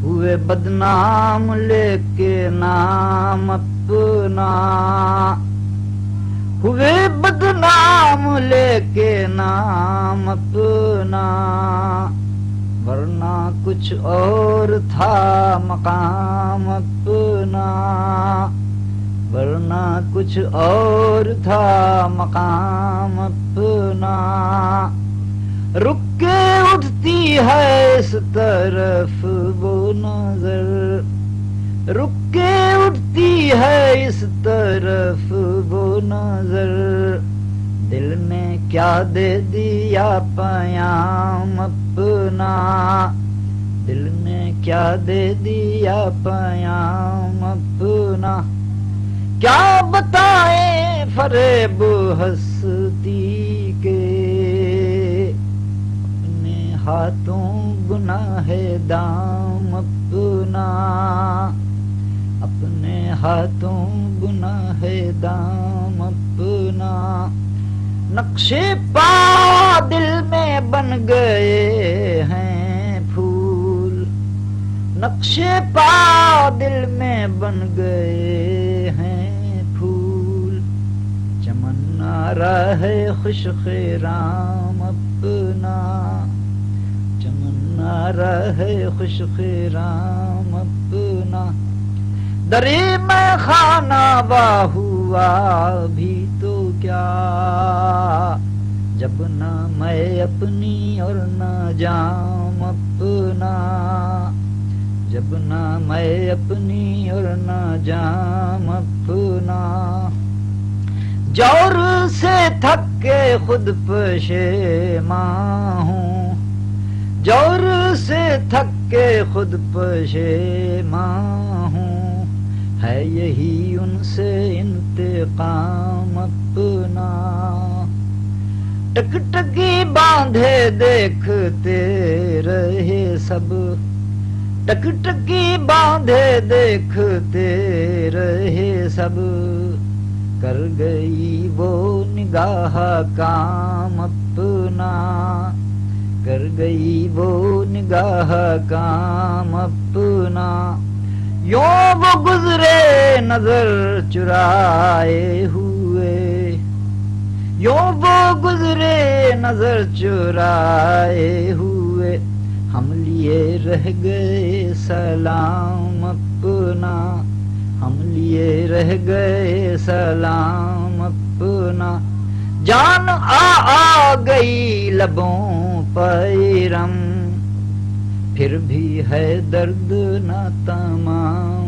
ہوئے بدنام لے کے نام اپنا، ہوئے بدنام لے کے نام اپنا، ورنہ کچھ اور تھا مقام اپنا، ورنہ کچھ اور تھا مقام اپنا۔ رک کے اٹھتی ہے اس طرف وہ نظر، رک کے اٹھتی ہے اس طرف وہ نظر، دل نے کیا دے دیا پیام اپنا، دل نے کیا دے دیا پیام اپنا۔ کیا بتائیں فریب ہستی کے، اپنے ہاتھوں گناہ دام اپنا، اپنے ہاتھوں گناہ دام اپنا۔ نقش پا دل میں بن گئے ہیں پھول، نقش پا دل میں بن گئے ہیں پھول، چمن نہ رہے خوش خرام اپنا، چمن نہ رہے خوش خرام اپنا۔ درے میں خانہ واہ ہوا بھی تو کیا، جب نہ میں اپنی اور نہ جام اپنا، جب نہ میں اپنی اور نہ جام اپنا۔ جور سے تھک کے خود پشیماں ہوں، جور سے تھک کے خود پشیماں ہوں، ہے یہی ان سے انتقام اپنا۔ ٹک ٹکی باندھے دیکھتے رہے سب، ٹک ٹکی باندھے دیکھتے رہے سب، کر گئی وہ نگاہ کام اپنا، کر گئی وہ نگاہ کام اپنا۔ یوں وہ گزرے نظر چرائے ہوئے، یوں وہ گزرے نظر چرائے ہوئے، ہم لیے رہ گئے سلام اپنا، ہم لیے رہ گئے سلام اپنا۔ جان آ گئی لبوں پیرم، پھر بھی ہے درد نہ تمام